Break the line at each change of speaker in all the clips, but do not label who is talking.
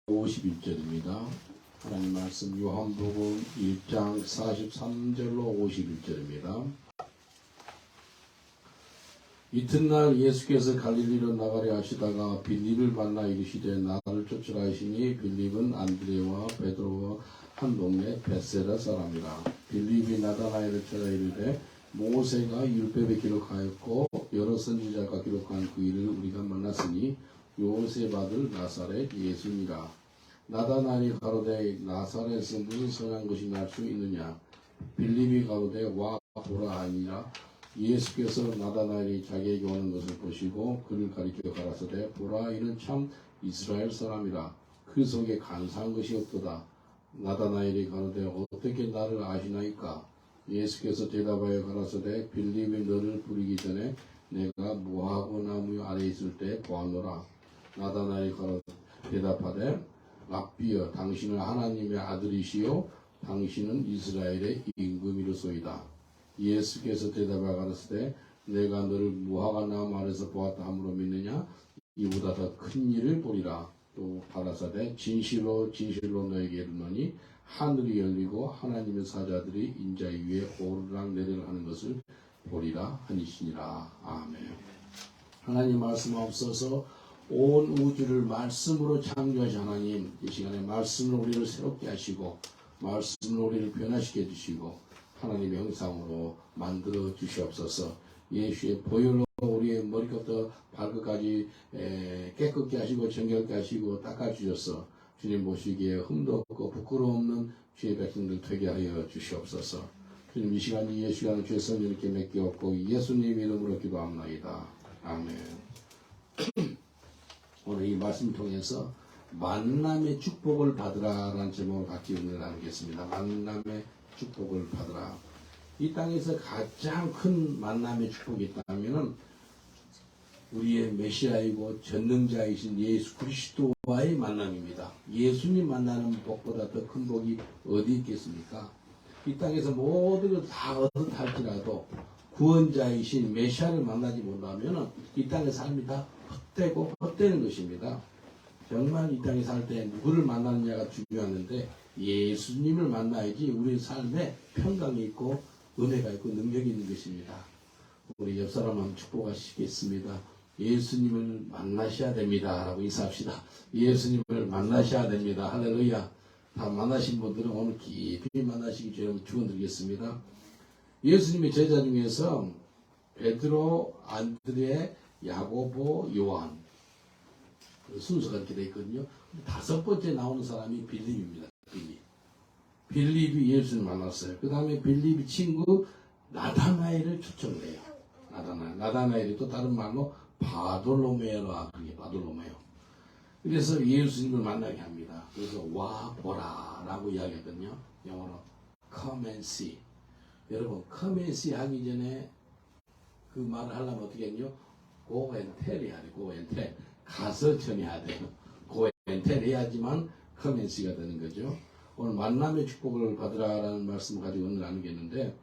51절입니다. 하나님 말씀 요한복음 1장 43절로 51절입니다. 이튿날 예수께서 갈릴리로 나가려 하시다가 빌립을 만나 이르시되 나를 쫓으라 하시니 빌립은 안드레와 베드로와 한 동네 벳세다 사람이라. 빌립이 나다나엘을 찾아 이르되 모세가 율법에 기록하였고 여러 선지자가 기록한 그 일을 우리가 만났으니 요셉 아들 나사렛 예수니라. 나다나엘이 가로되 나사렛에서 무슨 선한 것이 날 수 있느냐. 빌립이 가로되 와 보라 하니라. 예수께서 나다나엘이 자기에게 오는 것을 보시고 그를 가리켜 가라사대 보라 이는 참 이스라엘 사람이라. 그 속에 간사한 것이 없도다. 나다나엘이 가로되 어떻게 나를 아시나이까. 예수께서 대답하여 가라사대 빌립이 너를 부리기 전에 내가 무화과 나무 아래 있을 때 보았노라. 나다나엘이 대답하되 랍비여 당신은 하나님의 아들이시요 당신은 이스라엘의 임금이로소이다. 예수께서 대답하여 가라사대 내가 너를 무화과 나무 아래서 보았다 함으로 믿느냐. 이보다 더 큰 일을 보리라. 또 가라사대 진실로 진실로 너에게 이르노니 하늘이 열리고 하나님의 사자들이 인자의 위에 오르락 내리락 하는 것을 보리라 하니시니라. 아멘. 하나님 말씀 앞서서 온 우주를 말씀으로 창조하신 하나님, 이 시간에 말씀을 우리를 새롭게 하시고 말씀을 우리를 변화시켜 주시고 하나님의 형상으로 만들어 주시옵소서. 예수의 보혈로 우리의 머리부터 발끝까지 깨끗게 하시고 정결케 하시고 닦아주셔서 주님 보시기에 흠도 없고 부끄러움 없는 주의 백성들 되게 하여 주시옵소서. 주님 이 시간 이 시간을 주의 성령님께 맡기옵고 예수님 이름으로 기도합나이다. 아멘. 오늘 이 말씀 통해서 만남의 축복을 받으라라는 제목을 갖기 오늘 나누겠습니다. 만남의 축복을 받으라. 이 땅에서 가장 큰 만남의 축복이 있다면 우리의 메시아이고 전능자이신 예수 그리스도와의 만남입니다. 예수님 만나는 복보다 더 큰 복이 어디 있겠습니까? 이 땅에서 모든 걸 다 얻었다 할지라도 구원자이신 메시아를 만나지 못하면 이 땅의 삶이 다 헛되고 헛되는 것입니다. 정말 이 땅에 살 때 누구를 만나느냐가 중요한데 예수님을 만나야지 우리 삶에 평강이 있고 은혜가 있고 능력이 있는 것입니다. 우리 옆 사람 한번 축복하시겠습니다. 예수님을 만나셔야 됩니다. 라고 인사합시다. 예수님을 만나셔야 됩니다. 할렐루야. 다 만나신 분들은 오늘 깊이 만나시기 전에 축원드리겠습니다. 예수님의 제자 중에서 베드로, 안드레, 야고보, 요한 순서가 이렇게 되어 있거든요. 다섯 번째 나오는 사람이 빌립입니다. 빌립이 예수님을 만났어요. 그 다음에 빌립이 친구 나다나엘을 초청을 해요. 나다나엘이 또 다른 말로 바돌로메오라 그게 바돌로메오. 그래서 예수님을 만나게 합니다. 그래서 와 보라 라고 이야기하거든요. 영어로 come and see. 여러분 come and see 하기 전에 그 말을 하려면 어떻게 했냐? go and tell 해야 돼. go and tell. 가서 전해야 돼요. go and tell 해야지만 come and see가 되는 거죠. 오늘 만남의 축복을 받으라라는 말씀을 가지고 오늘 나누겠는데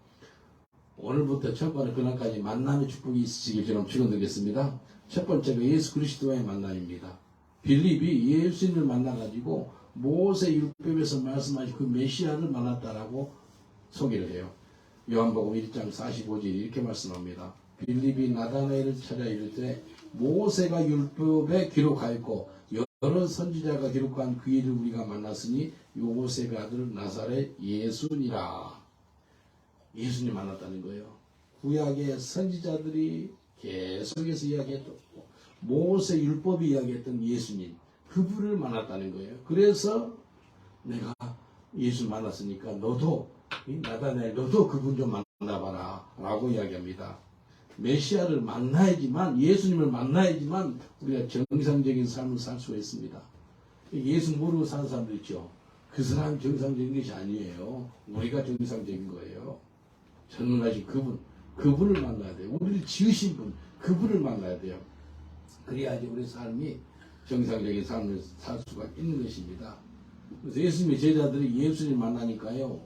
오늘부터 첫 번째 그날까지 만남의 축복이 있으시길 저는 축원드리겠습니다. 첫 번째가 예수 그리스도와의 만남입니다. 빌립이 예수님을 만나가지고 모세 율법에서 말씀하신 그 메시아를 만났다라고 소개를 해요. 요한복음 1장 45절 이렇게 말씀합니다. 빌립이 나다나엘을 찾아 이르되 모세가 율법에 기록하였고 여러 선지자가 기록한 그 일을 우리가 만났으니 요셉의 아들 나사렛 예수니라. 예수님 만났다는 거예요. 구약의 선지자들이 계속해서 이야기했던 모세 율법이 이야기했던 예수님 그분을 만났다는 거예요. 그래서 내가 예수를 만났으니까 너도 나다나엘 너도 그분 좀 만나봐라 라고 이야기합니다. 메시아를 만나야지만 예수님을 만나야지만 우리가 정상적인 삶을 살 수가 있습니다. 예수 모르고 사는 사람들 있죠. 그 사람 정상적인 것이 아니에요. 우리가 정상적인 거예요. 전능하신 그분을 만나야 돼요. 우리를 지으신 분 그분을 만나야 돼요. 그래야지 우리 삶이 정상적인 삶을 살 수가 있는 것입니다. 그래서 예수님의 제자들이 예수님 만나니까요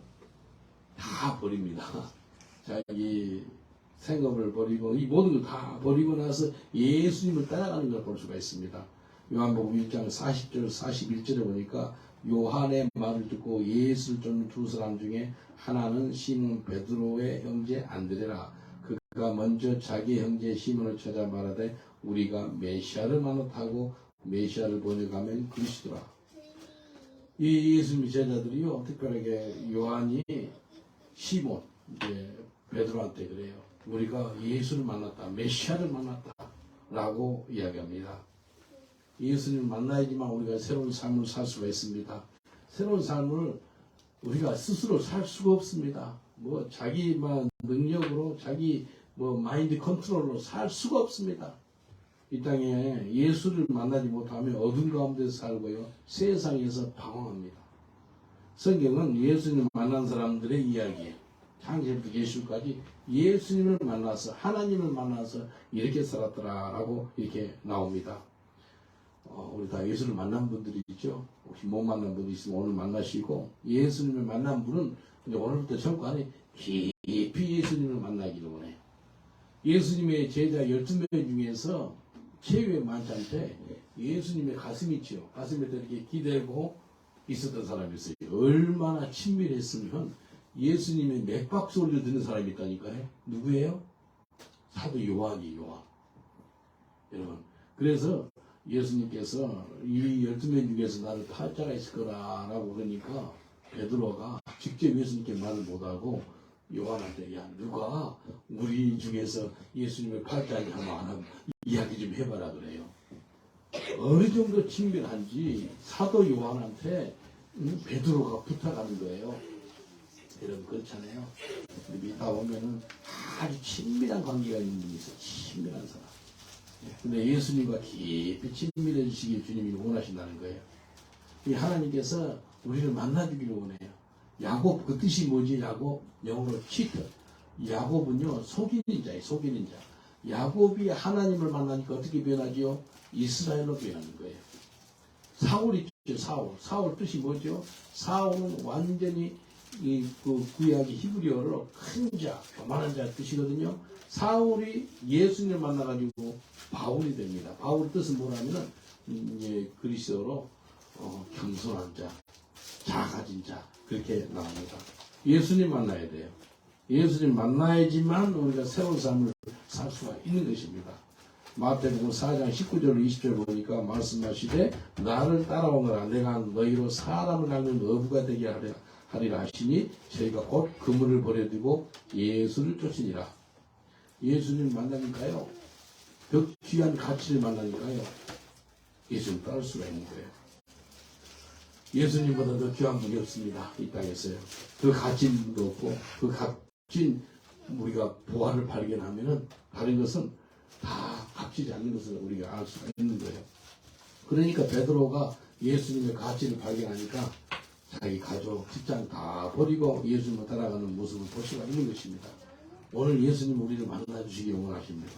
다 버립니다. 자기 생업을 버리고 이 모든 걸 다 버리고 나서 예수님을 따라가는 걸 볼 수가 있습니다. 요한복음 1장 40절 41절에 보니까 요한의 말을 듣고 예수를 쫓는 두 사람 중에 하나는 시몬 베드로의 형제 안드레라. 그가 먼저 자기 형제 시몬을 찾아 말하되 우리가 메시아를 만났다고 메시아를 번역하면 그리스도라. 이 예수님의 제자들이요, 특별하게 요한이 시몬 이제 베드로한테 그래요. 우리가 예수를 만났다, 메시아를 만났다라고 이야기합니다. 예수님을 만나야지만 우리가 새로운 삶을 살 수가 있습니다. 새로운 삶을 우리가 스스로 살 수가 없습니다. 뭐 자기만 능력으로 자기 뭐 마인드 컨트롤로 살 수가 없습니다. 이 땅에 예수를 만나지 못하면 어둠 가운데서 살고요, 세상에서 방황합니다. 성경은 예수님을 만난 사람들의 이야기예요. 창세부터 계시록까지 예수님을 만나서 하나님을 만나서 이렇게 살았더라라고 이렇게 나옵니다. 우리 다 예수를 만난 분들이 있죠. 혹시 못 만난 분이 있으면 오늘 만나시고, 예수님을 만난 분은 이제 오늘부터 전까지 깊이 예수님을 만나기를 원해요. 예수님의 제자 12명 중에서 최후의 만찬 때 예수님의 가슴이 있죠. 가슴에 이렇게 기대고 있었던 사람이 있어요. 얼마나 친밀했으면 예수님의 맥박 소리를 듣는 사람이 있다니까요. 누구예요? 사도 요한이 요한. 여러분, 그래서 예수님께서 이 12명 중에서 나를 팔자가 있을 거라라고 그러니까 베드로가 직접 예수님께 말을 못하고 요한한테, 야, 누가 우리 중에서 예수님을 팔자니 하면 안 하면 이야기 좀 해봐라 그래요. 어느 정도 친밀한지 사도 요한한테 베드로가 부탁하는 거예요. 여러분, 그렇잖아요. 믿다 보면은 아주 친밀한 관계가 있는 분이 있어요. 친밀한 사람. 근데 예수님과 깊이 친밀해지시길 주님이 원하신다는 거예요. 이 하나님께서 우리를 만나주기를 원해요. 야곱, 그 뜻이 뭐지? 야곱, 영어로 치트. 야곱은요, 속이는 자예요. 속이는 자. 야곱이 하나님을 만나니까 어떻게 변하지요? 이스라엘로 변하는 거예요. 사울 있죠, 사울. 사울 뜻이 뭐죠? 사울은 완전히 그 구약의 히브리어로 큰 자, 교만한 자 뜻이거든요. 사울이 예수님을 만나가지고 바울이 됩니다. 바울의 뜻은 뭐냐면은 이제 그리스어로 겸손한 자, 작아진 자, 그렇게 나옵니다. 예수님 만나야 돼요. 예수님 만나야지만 우리가 새로운 삶을 살 수가 있는 것입니다. 마태복음 4장 19절 20절 보니까 말씀하시되 나를 따라오너라 내가 너희로 사람을 낚는 어부가 되게 하리라 하시니 저희가 곧 그물을 버려두고 예수를 쫓으니라. 예수님 만나니까요, 더 귀한 가치를 만나니까요, 예수님 따를 수가 있는 거예요. 예수님보다 더 귀한 분이 없습니다. 이 땅에서요. 그 가진 분도 없고, 그 값진 우리가 보화를 발견하면은 다른 것은 다 값지지 않는 것을 우리가 알 수가 있는 거예요. 그러니까 베드로가 예수님의 가치를 발견하니까 자기 가족, 직장 다 버리고 예수님을 따라가는 모습을 볼 수가 있는 것입니다. 오늘 예수님 우리를 만나주시기 원하십니다.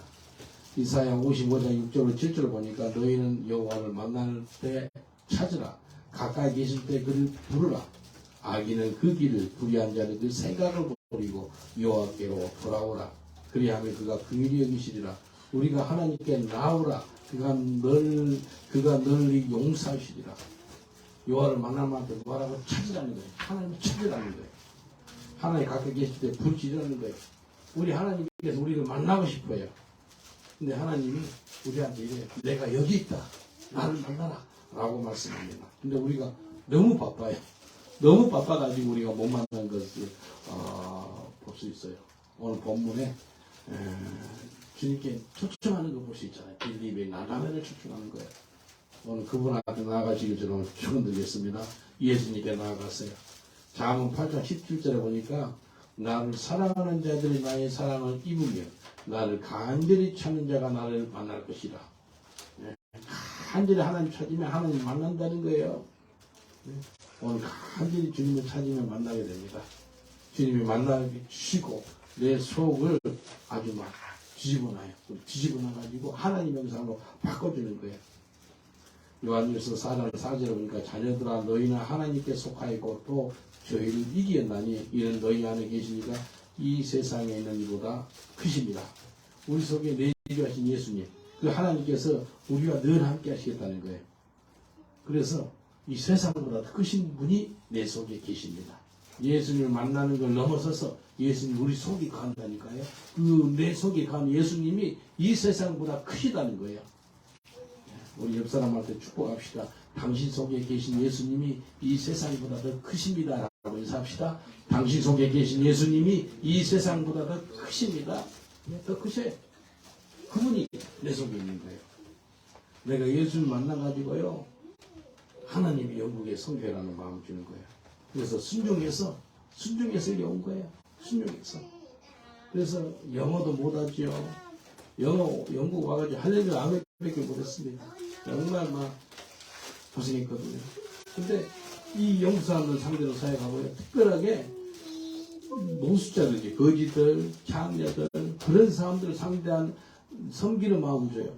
이사야 55장 6절 7절 보니까 너희는 여호와를 만날 때 찾으라. 가까이 계실 때 그를 부르라. 악인은 그 길을, 불의한 자는 그 생각을 버리고 여호와께로 돌아오라. 그리하면 그가 긍휼히 여기시리라. 우리가 하나님께 나오라. 그가 널리 용서하시리라. 여호와를 만나면 뭐라고 찾으라는 거예요. 하나님을 찾으라는 거예요. 하나님 가까이 계실 때 부르시라는 거예요. 우리 하나님께서 우리를 만나고 싶어요. 근데 하나님이 우리한테 이래, 내가 여기 있다. 나를 만나라. 라고 말씀합니다. 근데 우리가 너무 바빠요. 너무 바빠가지고 우리가 못 만난 것을 볼 수 있어요. 오늘 본문에 주님께 초청하는 거 볼 수 있잖아요. 빌립의 나가면을 초청하는 거예요. 오늘 그분 앞에 나아가시길 저는 축원드리겠습니다. 예수님께 나아갔어요. 잠언 8장 17절에 보니까 나를 사랑하는 자들이 나의 사랑을 입으며 나를 간절히 찾는 자가 나를 만날 것이라. 간절히 하나님 찾으면 하나님 만난다는 거예요. 오늘 간절히 주님을 찾으면 만나게 됩니다. 주님이 만나주시고 내 속을 아주 막 뒤집어놔요. 뒤집어놔가지고 하나님 형상으로 바꿔주는 거예요. 요한일서 4장 4절에 보니까 자녀들아 너희는 하나님께 속하였고 또 저희를 이기었나니 이는 너희 안에 계시니까 이 세상에 있는 이보다 크십니다. 우리 속에 내주하신 예수님, 그 하나님께서 우리와 늘 함께 하시겠다는 거예요. 그래서 이 세상보다 더 크신 분이 내 속에 계십니다. 예수님을 만나는 걸 넘어서서 예수님 우리 속에 간다니까요. 그 내 속에 간 예수님이 이 세상보다 크시다는 거예요. 우리 옆 사람한테 축복합시다. 당신 속에 계신 예수님이 이 세상보다 더 크십니다. 라고 인사합시다. 당신 속에 계신 예수님이 이 세상보다 더 크십니다. 더 크셔요. 그분이 내 속에 있는 거예요. 내가 예수를 만나가지고요. 하나님이 영국의 성회라는 마음을 주는 거예요. 그래서 순종해서 여기 온 거예요. 순종해서. 그래서 영어도 못하죠. 영국 와가지고 할렐루야 아멘밖에 못했습니다. 정말 막 고생했거든요. 근데 이 영국 사람들 상대로 사역하고요. 특별하게 노숙자들, 거지들, 장녀들 그런 사람들을 상대한 섬기는 마음을 줘요.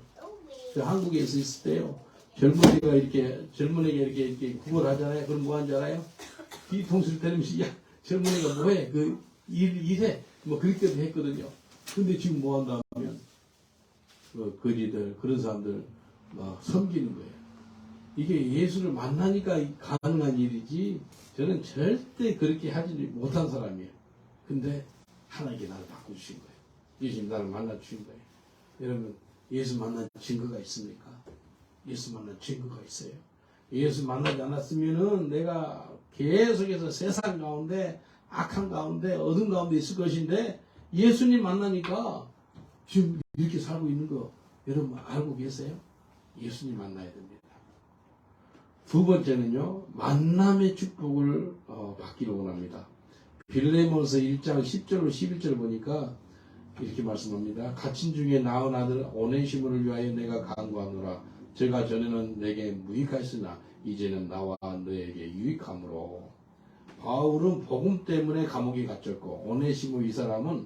한국에서 있을 때요. 젊은이가 이렇게 구걸 하잖아요. 그럼 뭐 하는 줄 알아요? 뒤통수를 때리면서 야 젊은이가 뭐해? 그 일해? 뭐 그렇게도 했거든요. 근데 지금 뭐 한다 하면 그 거지들 그런 사람들 막 섬기는 거예요. 이게 예수를 만나니까 가능한 일이지 저는 절대 그렇게 하지 못한 사람이에요. 근데 하나님께 나를 바꿔주신 거예요. 예수님 나를 만나주신 거예요. 여러분 예수 만난 증거가 있습니까? 예수 만난 증거가 있어요. 예수 만나지 않았으면은 내가 계속해서 세상 가운데 악한 가운데 어둠 가운데 있을 것인데 예수님 만나니까 지금 이렇게 살고 있는 거 여러분 알고 계세요? 예수님 만나야 됩니다. 두 번째는요, 만남의 축복을 받기를 원합니다. 빌레몬서 1장 10절로 11절 보니까 이렇게 말씀합니다. 갇힌 중에 낳은 아들 오네시모를 위하여 내가 간구하노라. 저가 전에는 내게 무익하였으나 이제는 나와 너에게 유익함으로. 바울은 복음 때문에 감옥에 갇혔고 오네시모 이 사람은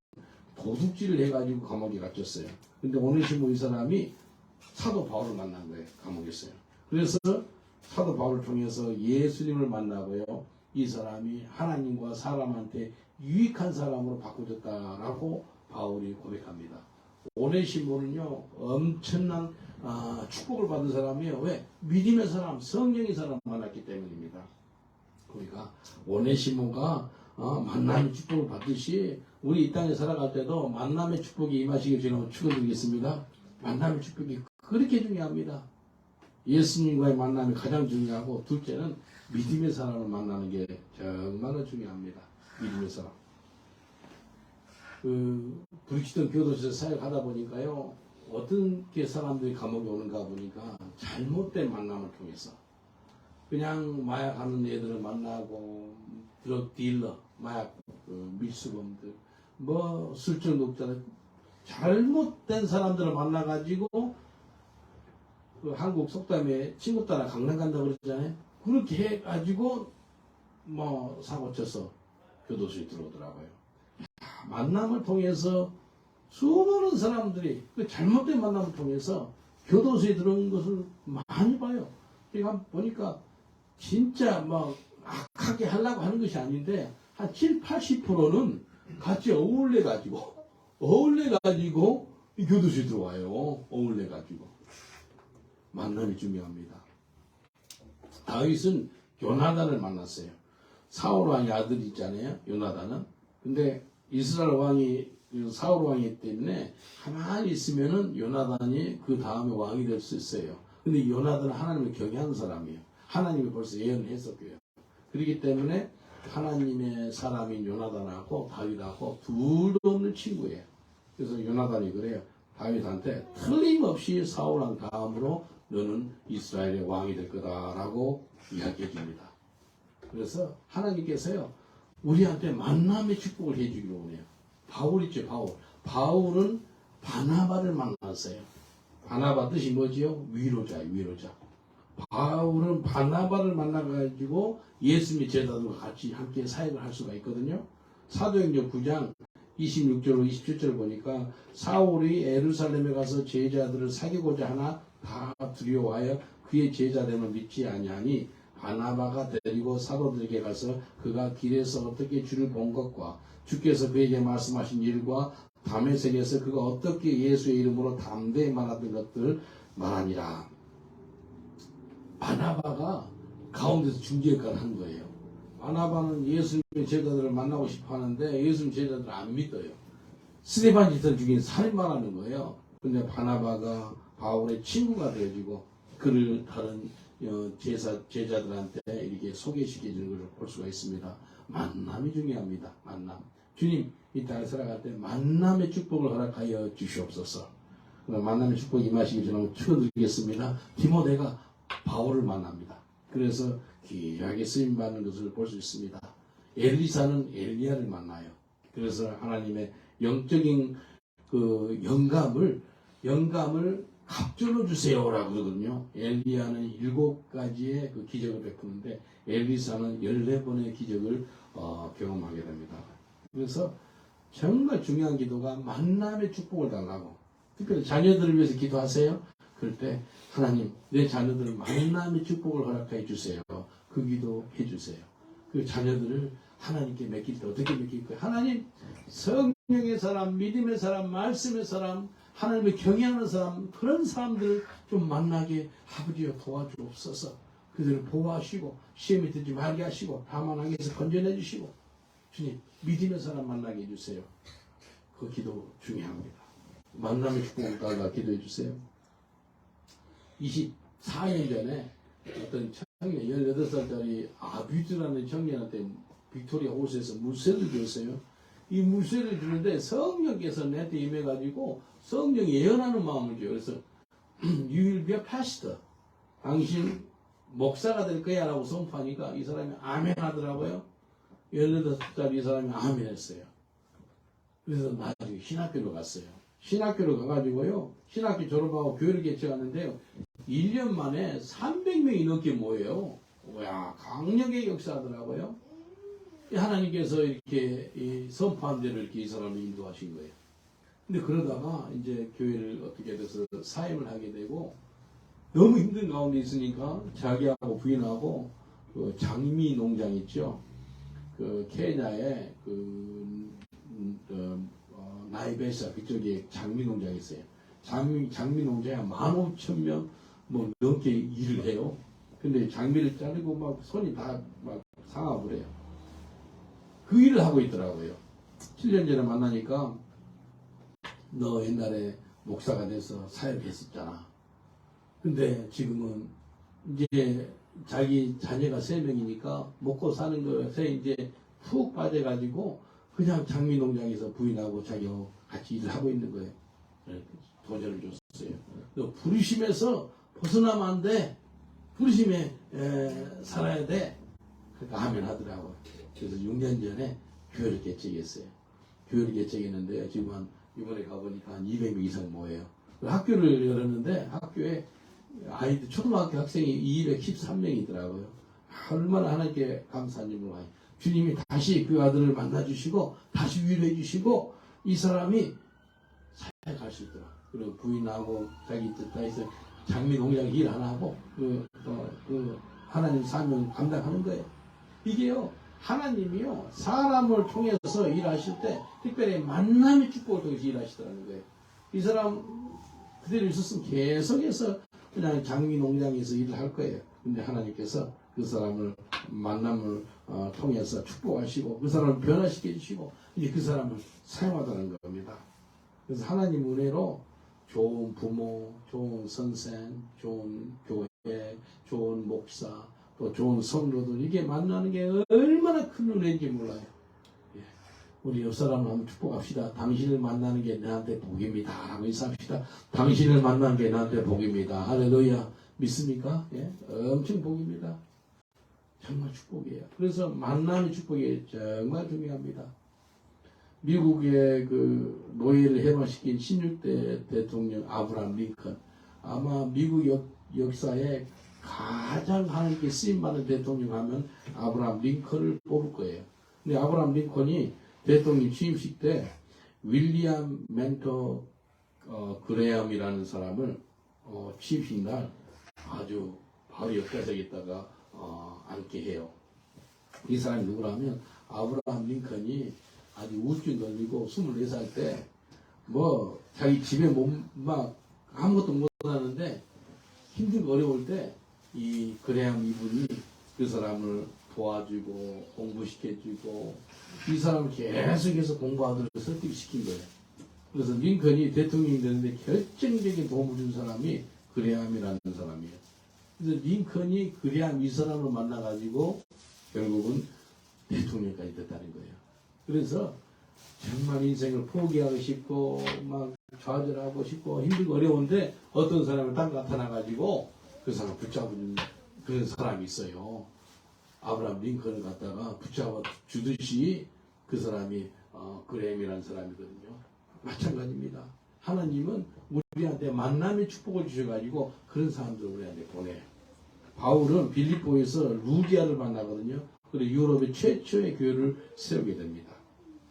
도둑질을 해가지고 감옥에 갇혔어요. 근데 오네시모 이 사람이 사도 바울을 만난 거예요. 감옥에서요. 그래서 사도 바울을 통해서 예수님을 만나고요. 이 사람이 하나님과 사람한테 유익한 사람으로 바꿔졌다라고 바울이 고백합니다. 오네시모는요. 엄청난 축복을 받은 사람이에요. 왜? 믿음의 사람, 성령의 사람 만났기 때문입니다. 우리가 오네시모가 만남의 축복을 받듯이 우리 이 땅에 살아갈 때도 만남의 축복이 임하시길 저는 축원드리겠습니다. 만남의 축복이 그렇게 중요합니다. 예수님과의 만남이 가장 중요하고 둘째는 믿음의 사람을 만나는 게 정말로 중요합니다. 믿음의 사람. 브리치턴 교도소에서 사역하다 보니까요. 어떤 게 사람들이 감옥에 오는가 보니까 잘못된 만남을 통해서 그냥 마약하는 애들을 만나고 드럭 딜러, 마약 밀수범들, 뭐 술집 녹자들 잘못된 사람들을 만나가지고 그 한국 속담에 친구 따라 강남 간다고 그러잖아요. 그렇게 해가지고 뭐 사고 쳐서 교도소에 들어오더라고요. 만남을 통해서 수많은 사람들이 그 잘못된 만남을 통해서 교도소에 들어온 것을 많이 봐요. 제가 보니까 진짜 막 악하게 하려고 하는 것이 아닌데 한 7, 80%는 같이 어울려가지고 이 교도소에 들어와요. 어울려가지고. 만남이 중요합니다. 다윗은 요나단을 만났어요. 사울 왕의 아들이 있잖아요. 요나단은. 근데 이스라엘 왕이 사울 왕이기 때문에 가만히 있으면은 요나단이 그 다음에 왕이 될 수 있어요. 근데 요나단은 하나님을 경외하는 사람이에요. 하나님이 벌써 예언을 했었고요. 그렇기 때문에 하나님의 사람인 요나단하고 다윗하고 둘도 없는 친구예요. 그래서 요나단이 그래요. 다윗한테 틀림없이 사울 왕 다음으로 너는 이스라엘의 왕이 될 거다라고 이야기해 줍니다. 그래서 하나님께서요 우리한테 만남의 축복을 해주기로 원해요. 바울 있죠, 바울. 바울은 바나바를 만났어요. 바나바 뜻이 뭐지요? 위로자예요, 위로자. 바울은 바나바를 만나가지고 예수님의 제자들과 같이 함께 사역을 할 수가 있거든요. 사도행전 9장 26절로 27절을 보니까 사울이 예루살렘에 가서 제자들을 사귀고자 하나 다 두려워하여 그의 제자됨을 믿지 아니하니 바나바가 데리고 사도들에게 가서 그가 길에서 어떻게 주를 본 것과 주께서 그에게 말씀하신 일과 다메섹에서 그가 어떻게 예수의 이름으로 담대히 말하던 것들 말하니라. 바나바가 가운데서 중재 역할을 한 거예요. 바나바는 예수님의 제자들을 만나고 싶어 하는데 예수님 제자들을 안 믿어요. 스데반 지사를 죽인 살인마라는 거예요. 근데 바나바가 바울의 친구가 되어지고 그를 다른 제자들한테 이렇게 소개시켜주는 것을 볼 수가 있습니다. 만남이 중요합니다. 만남. 주님, 이 땅을 살아갈 때 만남의 축복을 허락하여 주시옵소서. 만남의 축복이 임하시길 저는 축원드리겠습니다. 디모데가 바울을 만납니다. 그래서 귀하게 쓰임받는 것을 볼 수 있습니다. 엘리사는 엘리야를 만나요. 그래서 하나님의 영적인 그 영감을 갑절로 주세요라고 그러거든요. 엘리야는 7가지의 그 기적을 베푸는데 엘리사는 14번의 기적을 경험하게 됩니다. 그래서 정말 중요한 기도가 만남의 축복을 달라고. 특별히 자녀들을 위해서 기도하세요. 그럴 때 하나님 내 자녀들을 만남의 축복을 허락해 주세요. 그 기도 해주세요. 그 자녀들을 하나님께 맡길 때 어떻게 맡길 거예요? 하나님 성령의 사람, 믿음의 사람, 말씀의 사람, 하나님을 경외하는 사람, 그런 사람들을 좀 만나게 아버지여 도와주옵소서. 그들을 보호하시고 시험에 들지 말게 하시고 다만 악에서 건져내 주시고 주님 믿음의 사람 만나게 해주세요. 그 기도 중요합니다. 만남의 축복을 따라 기도해 주세요. 24년 전에 어떤 청년 18살짜리 아비드라는 청년한테 빅토리아 호수에서 물세를 줬어요. 이 물세를 주는데 성령께서 내한테 임해가지고 성령이 예언하는 마음을 줘요. 그래서 You will be a pastor. 당신 목사가 될 거야 라고 선포하니까 이 사람이 아멘 하더라고요. 18살짜리 이 사람이 아멘 했어요. 그래서 나중에 신학교로 갔어요. 신학교로 가가지고요. 신학교 졸업하고 교회를 개척하는데요. 1년 만에 300명이 넘게 모여요. 와, 강력의 역사하더라고요. 하나님께서 이렇게 선포한 대로 이렇게 이 사람을 인도하신 거예요. 근데 그러다가 이제 교회를 어떻게 돼서 사임을 하게 되고 너무 힘든 가운데 있으니까 자기하고 부인하고 그 장미 농장 있죠. 그 케냐에 나이베사 그쪽에 장미 농장이 있어요. 장미 농장에 15,000명 뭐 넘게 일을 해요. 근데 장미를 자르고 막 손이 다 막 상하버려요. 그 일을 하고 있더라고요. 7년 전에 만나니까 너 옛날에 목사가 돼서 사역했었잖아. 근데 지금은 이제 자기 자녀가 3명이니까 먹고 사는 것에 이제 푹 빠져가지고 그냥 장미 농장에서 부인하고 자기하고 같이 일을 하고 있는 거예요. 도전을 줬어요. 너 부르심에서 벗어나면 안 돼. 부르심에 살아야 돼. 그러니까 하면 하더라고요. 그래서 6년 전에 교회를 개척했어요. 교회를 개척했는데요. 지금 이번에 가보니까 한 200명 이상 모여요. 학교를 열었는데 학교에 아이들 초등학교 학생이 213명이더라고요. 얼마나 하나님께 감사한지 몰라요. 주님이 다시 그 아들을 만나주시고 다시 위로해 주시고 이 사람이 사역할 수 있더라. 그리고 부인하고 자기 뜻 다해서 장미 농장 일 안 하고 하나님 사명 감당하는 거예요. 이게요 하나님이요 사람을 통해서 일하실 때 특별히 만남의 축복을 통해서 일하시더라는 거예요. 이 사람 그대로 있었으면 계속해서 그냥 장미 농장에서 일을 할 거예요. 근데 하나님께서 그 사람을 만남을 통해서 축복하시고 그 사람을 변화시켜 주시고 이제 그 사람을 사용하다는 겁니다. 그래서 하나님 은혜로 좋은 부모, 좋은 선생, 좋은 교회, 좋은 목사, 또 좋은 성도들 이게 만나는 게 얼마나 큰 은혜인지 몰라요. 예. 우리 옆 사람을 한번 축복합시다. 당신을 만나는 게 나한테 복입니다. 라고 인사합시다. 당신을 만나는 게 나한테 복입니다. 할렐루야. 믿습니까? 예? 엄청 복입니다. 정말 축복이에요. 그래서 만남의 축복이 정말 중요합니다. 미국의 그 노예를 해방시킨 16대 대통령 아브라함 링컨 아마 미국 역사에 가장 하나님께 쓰임받는 대통령 하면 아브라함 링컨을 뽑을 거예요. 근데 아브라함 링컨이 대통령 취임식 때 윌리엄 멘토 그레엄이라는 사람을 취임식 날 아주 바로 옆좌석에다가 앉게 해요. 이 사람이 누구라면 아브라함 링컨이 아주 우쭐 놀리고 24살 때 뭐 자기 집에 막 아무것도 못 하는데 힘들고 어려울 때 이 그레함 이분이 그 사람을 도와주고 공부시켜주고 이 사람을 계속해서 공부하도록 설득시킨 거예요. 그래서 링컨이 대통령이 되는데 결정적인 도움을 준 사람이 그레함이라는 사람이에요. 그래서 링컨이 그레함 이 사람을 만나가지고 결국은 대통령까지 됐다는 거예요. 그래서 정말 인생을 포기하고 싶고 막 좌절하고 싶고 힘들고 어려운데 어떤 사람이 딱 나타나가지고 그 사람 붙잡은 그런 사람이 있어요. 아브라함 링컨을 갖다가 붙잡아 주듯이 그 사람이 그레함이라는 사람이거든요. 마찬가지입니다. 하나님은 우리한테 만남의 축복을 주셔가지고 그런 사람들을 우리한테 보내요. 바울은 빌립보에서 루디아를 만나거든요. 그리고 유럽의 최초의 교회를 세우게 됩니다.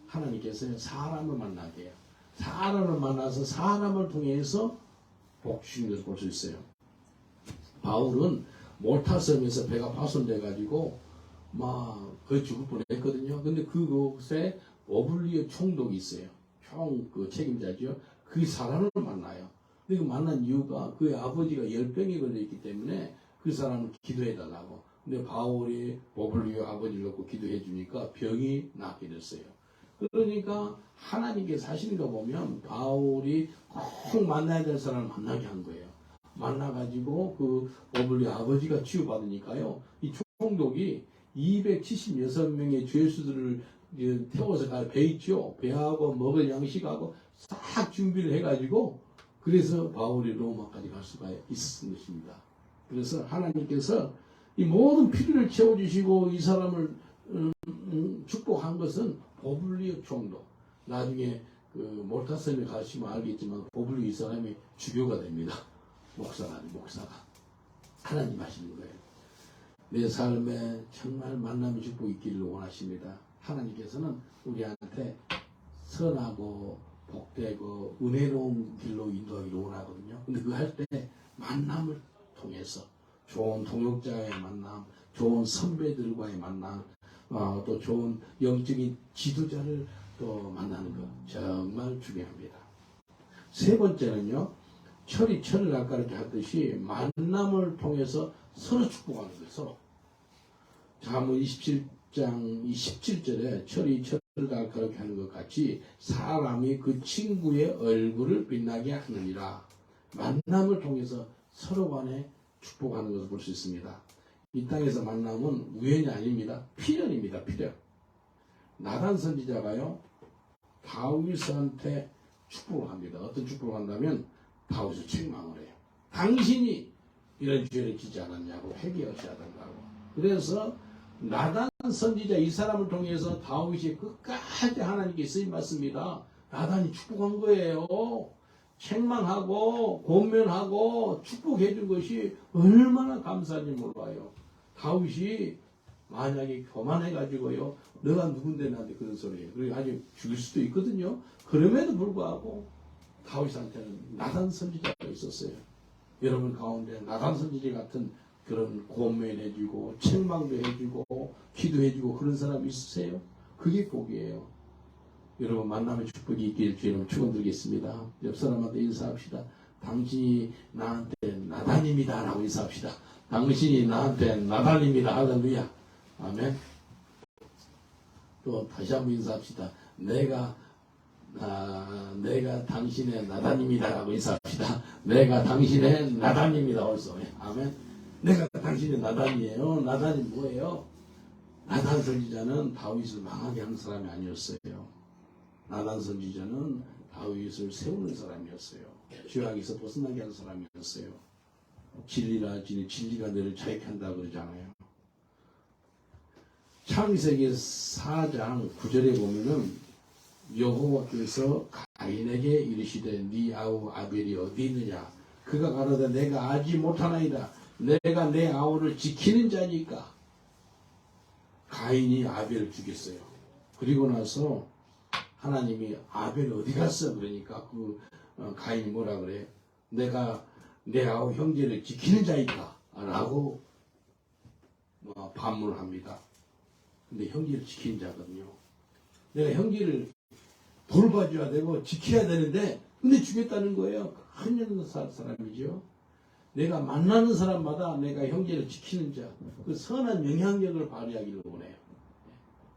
하나님께서 사람을 만나게 해요. 사람을 만나서 사람을 통해서 복 주신 것을 볼 수 있어요. 바울은 몰타섬에서 배가 파손돼가지고 막 거의 죽을 뻔했거든요. 근데 그곳에 오블리오 총독이 있어요. 그 책임자죠. 그 사람을 만나요. 그 만난 이유가 그의 아버지가 열병에 걸려있기 때문에 그 사람을 기도해달라고. 근데 바울이 오블리오 아버지를 놓고 기도해 주니까 병이 낫게 됐어요. 그러니까 하나님께서 하시는 거 보면 바울이 꼭 만나야 될 사람을 만나게 한 거예요. 만나가지고 그 오블리오 아버지가 치유받으니까요. 이 총독이 276명의 죄수들을 태워서 배 있죠. 배하고 먹을 양식하고 싹 준비를 해가지고 그래서 바울이 로마까지 갈 수가 있었던 것입니다. 그래서 하나님께서 이 모든 필요를 채워주시고 이 사람을 축복한 것은 오블리오 총독. 나중에 그 몰타섬에 가시면 알겠지만 오블리오 이 사람이 주교가 됩니다. 목사가 하나님 하시는 거예요. 내 삶에 정말 만남의 축복이 있기를 원하십니다. 하나님께서는 우리한테 선하고 복되고 은혜로운 길로 인도하기를 원하거든요. 근데 그거 할 때 만남을 통해서 좋은 동역자의 만남, 좋은 선배들과의 만남, 또 좋은 영적인 지도자를 또 만나는 것 정말 중요합니다. 세 번째는요. 철이 철을 깎아렇게 하듯이 만남을 통해서 서로 축복하는 거예요. 서로. 잠언 27장 17절에 철이 철을 깎아렇게 하는 것 같이 사람이 그 친구의 얼굴을 빛나게 하느니라. 만남을 통해서 서로 간에 축복하는 것을 볼 수 있습니다. 이 땅에서 만남은 우연이 아닙니다. 필연입니다. 필연. 나단 선지자가요. 다윗한테 축복을 합니다. 어떤 축복을 한다면 다윗을 책망을 해요. 당신이 이런 죄를 짓지 않았냐고 회개하셔야 된다고. 그래서 나단 선지자 이 사람을 통해서 다윗이 끝까지 하나님께 쓰임 받습니다. 나단이 축복한 거예요. 책망하고 권면하고 축복해 준 것이 얼마나 감사한지 몰라요. 다윗이 만약에 교만해가지고요. 너가 누군데 나한테 그런 소리예요. 그리고 아주 죽일 수도 있거든요. 그럼에도 불구하고 다윗한테는 나단 선지자가 있었어요. 여러분 가운데 나단 선지자 같은 그런 권면해주고 책망도 해주고 기도해주고 그런 사람 있으세요? 그게 복이에요. 여러분 만남의 축복이 있길 주님 축원드리겠습니다. 옆 사람한테 인사합시다. 당신이 나한테 나단입니다 라고 인사합시다. 당신이 나한테 나단입니다. 할렐루야. 아멘. 또 다시 한번 인사합시다. 내가 당신의 나단입니다 라고 인사합시다. 내가 당신의 나단입니다. 벌써. 아멘. 내가 당신의 나단이에요. 나단이 뭐예요? 나단 선지자는 다윗을 망하게 하는 사람이 아니었어요. 나단 선지자는 다윗을 세우는 사람이었어요. 죄악에서 벗어나게 하는 사람이었어요. 진리가 너를 자익한다 그러잖아요. 창세기 4장 9절에 보면은 여호와께서 가인에게 이르시되 네 아우 아벨이 어디 있느냐? 그가 가로되 내가 알지 못하나이다. 내가 내 아우를 지키는 자니까. 가인이 아벨을 죽였어요. 그리고 나서 하나님이 아벨이 어디 갔어? 그러니까 가인이 뭐라 그래요? 내가 내 아우 형제를 지키는 자이다 라고 반문을 합니다. 근데 형제를 지키는 자거든요. 내가 형제를 돌봐줘야 되고 지켜야 되는데 근데 죽였다는 거예요. 큰일 사람이죠. 내가 만나는 사람마다 내가 형제를 지키는 자, 그 선한 영향력을 발휘하기를 원해요.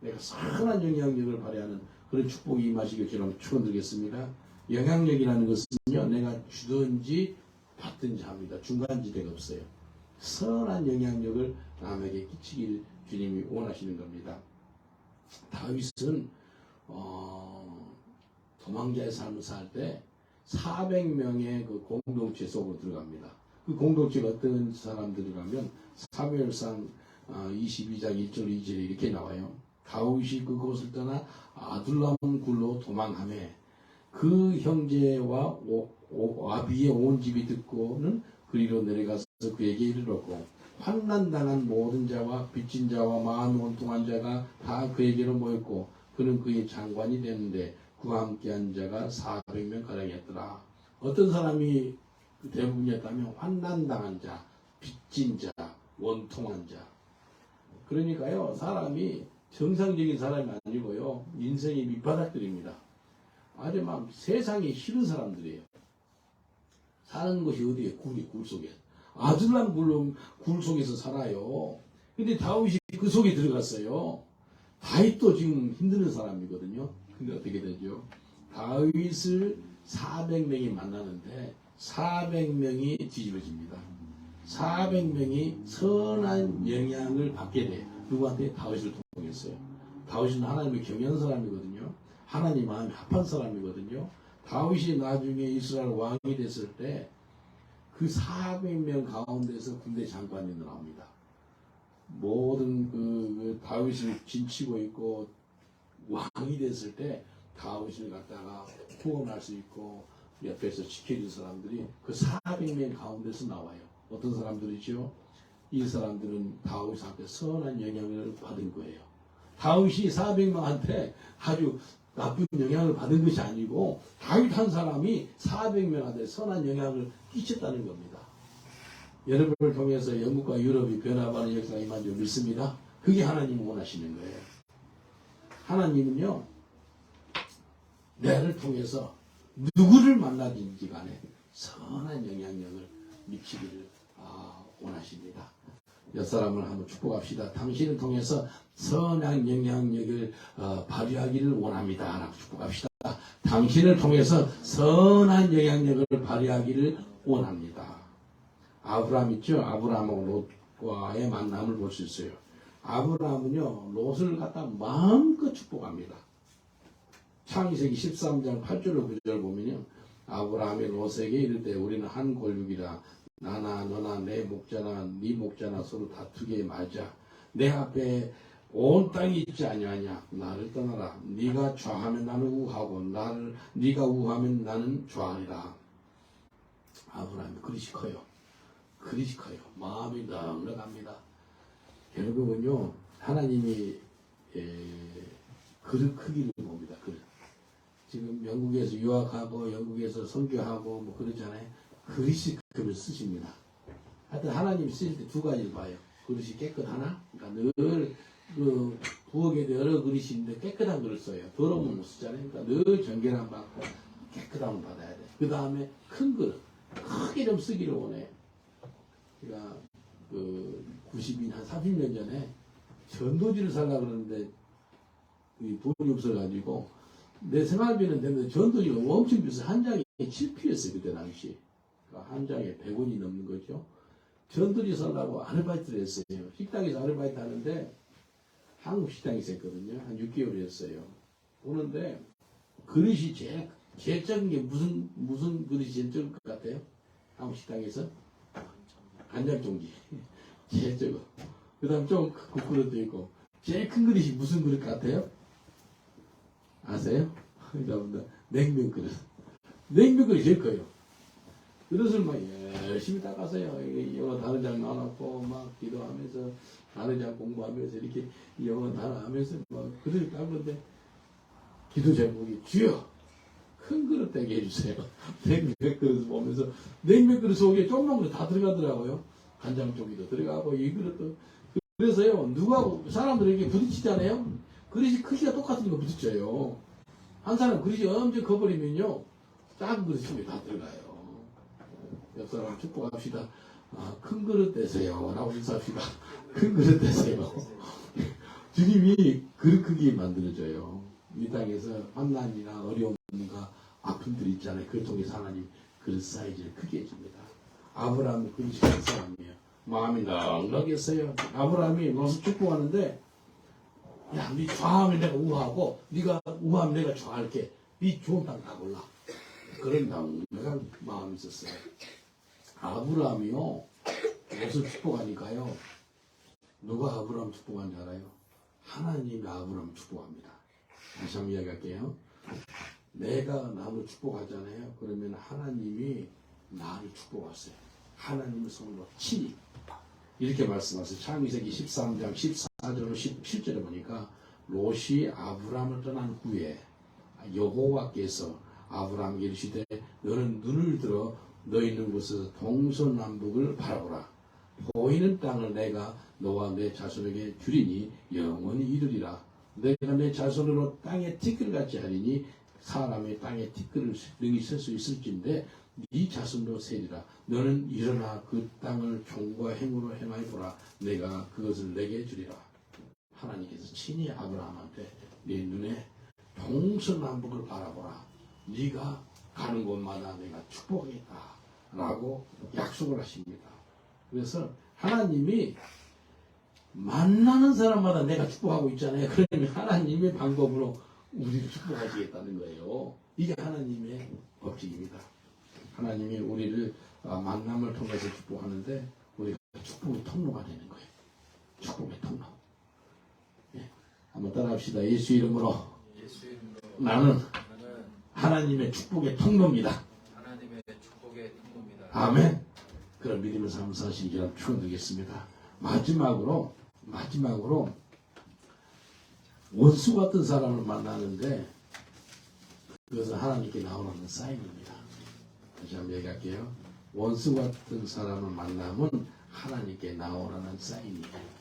내가 선한 영향력을 발휘하는 그런 축복이 임하시길 저는 축원드리겠습니다. 영향력이라는 것은요, 내가 주든지 받든지 합니다. 중간지대가 없어요. 선한 영향력을 남에게 끼치길 주님이 원하시는 겁니다. 다윗은 도망자의 삶을 살 때 400명의 그 공동체 속으로 들어갑니다. 그 공동체가 어떤 사람들이라면 사무엘상 22장 1절 2절에 이렇게 나와요. 다윗이 그곳을 떠나 아둘람 굴로 도망하며 그 형제와 아비의 온 집이 듣고는 그리로 내려가서 그에게 이르렀고 환난당한 모든 자와 빚진 자와 마음 원통한 자가 다 그에게로 모였고 그는 그의 장관이 되는데 그와 함께한 자가 400명 가량이었더라. 어떤 사람이 대부분이었다면 환난당한 자, 빚진 자, 원통한 자. 그러니까요, 사람이 정상적인 사람이 아니고요, 인생의 밑바닥들입니다. 아주 막 세상에 싫은 사람들이에요. 사는 것이 어디에? 굴 속에. 아둘람 굴 속에서 살아요. 근데 다윗이 그 속에 들어갔어요. 다윗도 지금 힘드는 사람이거든요. 근데 어떻게 되죠? 다윗을 400명이 만나는데 400명이 뒤집어집니다. 400명이 선한 영향을 받게 돼요. 누구한테? 다윗을 통했어요. 다윗은 하나님을 경외하는 사람이거든요. 하나님 마음에 합한 사람이거든요. 다윗이 나중에 이스라엘 왕이 됐을 때 그 400명 가운데서 군대 장관이 나옵니다. 모든 그 다윗을 진치고 있고 왕이 됐을 때 다윗을 갖다가 후원할 수 있고 옆에서 지켜줄 사람들이 그 400명 가운데서 나와요. 어떤 사람들이죠? 이 사람들은 다윗한테 선한 영향을 받은 거예요. 다윗이 400명한테 아주 나쁜 영향을 받은 것이 아니고 다윗 한 사람이 400명한테 선한 영향을 끼쳤다는 겁니다. 여러분을 통해서 영국과 유럽이 변화하는 역사가 임한 줄 믿습니다. 그게 하나님이 원하시는 거예요. 하나님은요, 나를 통해서 누구를 만나든지 간에 선한 영향력을 미치기를 원하십니다. 옆 사람을 한번 축복합시다. 당신을 통해서 선한 영향력을 발휘하기를 원합니다. 라고 축복합시다. 당신을 통해서 선한 영향력을 발휘하기를 원합니다. 아브라함 있죠? 아브라함하고 롯과의 만남을 볼 수 있어요. 아브라함은요, 롯을 갖다 마음껏 축복합니다. 창세기 13장 8절로 9절 보면요, 아브라함이 롯에게 이르되 우리는 한 골육이라 나나 너나 내 목자나 네 목자나 서로 다투게 말자. 내 앞에 온 땅이 있지 아니하냐. 나를 떠나라. 네가 좌하면 나는 우하고 네가 우하면 나는 좌하리라. 아브라함이 그릇이 커요. 그릇이 커요. 마음이 넉넉합니다. 결국은요, 하나님이 그릇 크기를 봅니다. 그릇. 지금 영국에서 유학하고 영국에서 선교하고 뭐 그러잖아요. 그릇이 그릇 쓰십니다. 하여튼 하나님 쓰실 때 두 가지를 봐요. 그릇이 깨끗하나? 그러니까 늘 그 부엌에도 여러 그릇이 있는데 깨끗한 그릇 써요. 더러운 못 쓰잖아요. 그러니까 늘 정결함 받고 깨끗함을 받아야 돼. 그 다음에 큰 그릇, 크게 좀 쓰기를 원해요. 제가 그 90년 한 30년 전에 전도지를 살려고 그러는데 돈이 없어가지고 내 생활비는 되는데 전도지가 엄청 비싸. 한 장에 7피였어요. 그때 당시. 한 장에 100원이 넘는 거죠. 전도지 살라고 아르바이트를 했어요. 식당에서 아르바이트 하는데 한국 식당에서 했거든요. 한 6개월 했어요. 오는데 그릇이 제일 작은 게 무슨 그릇이 제일 작을 것 같아요? 한국 식당에서? 간장종지. 제일 작은. 그 다음 좀 큰 그릇도 있고. 제일 큰 그릇이 무슨 그릇 같아요? 아세요? 냉면 그릇. 냉면 그릇이 제일 커요. 그릇을 막 열심히 닦았어요. 영어 다른 장 나눠놓고 막 기도하면서 다른 장 공부하면서 이렇게 영어 단어하면서 막 그릇을 닦는데 기도 제목이 주여 큰 그릇 되게 해주세요. 냉면 그릇 보면서 냉면 그릇 속에 조그만 그릇 다 들어가더라고요. 간장조기도 들어가고 이 그릇도. 그래서요, 사람들이 이렇게 부딪히잖아요. 그릇이 크기가 똑같으니까 부딪혀요. 한 사람 그릇이 엄청 커버리면요, 작은 그릇이 집에 다 들어가요. 옆 사람 축복합시다. 큰 그릇 되세요. 라고 인사합시다. 큰 그릇 되세요. 주님이 그릇 크게 만들어줘요. 이 땅에서 환난이나 어려움과 아픔들이 있잖아요. 그걸 통해서 하나님 그릇 사이즈를 크게 해줍니다. 아브라함은 그릇이 큰 사람이에요. 마음이 넉넉했어요. 아브라함이 롯을 축복하는데, 야, 네 좌하면 내가 우하고, 네가 우하면 내가 좌할게. 네 좋은 땅 다 골라. 그런 넉넉한 마음이 있었어요. 아브라함이요, 롯을 축복하니까요, 누가 아브라함 축복하는지 알아요? 하나님이 아브라함 축복합니다. 다시 한번 이야기할게요. 내가 남을 축복하잖아요. 그러면 하나님이 나를 축복하세요. 하나님의 손으로 친히. 이렇게 말씀하세요. 창세기 13장 14절로 17절에 보니까 롯이 아브라함을 떠난 후에 여호와께서 아브라함에게 이르시되 너는 눈을 들어 너 있는 곳에서 동서남북을 바라보라. 보이는 땅을 내가 너와 내 자손에게 주리니 영원히 이르리라. 내가 내 자손으로 땅에 티끌같이 하리니 사람의 땅에 티끌을 능히 셀 수 있을진데 네 자손도 세리라. 너는 일어나 그 땅을 종과 행으로 행하여 보라. 내가 그것을 내게 주리라. 하나님께서 친히 아브라함한테 네 눈에 동서남북을 바라보라. 네가 가는 곳마다 내가 축복하겠다 라고 약속을 하십니다. 그래서 하나님이 만나는 사람마다 내가 축복하고 있잖아요. 그러면 하나님의 방법으로 우리를 축복하시겠다는 거예요. 이게 하나님의 법칙입니다. 하나님이 우리를 만남을 통해서 축복하는데 우리가 축복의 통로가 되는 거예요. 축복의 통로. 예. 한번 따라합시다. 예수 이름으로 나는 하나님의 축복의 통로입니다.
하나님의 축복의 통로입니다.
아멘. 그런 믿음의 삶을 사시기를 축원드리겠습니다. 마지막으로 원수 같은 사람을 만나는데 그것은 하나님께 나오라는 사인입니다. 다시 한번 얘기할게요. 원수 같은 사람을 만나면 하나님께 나오라는 사인이에요.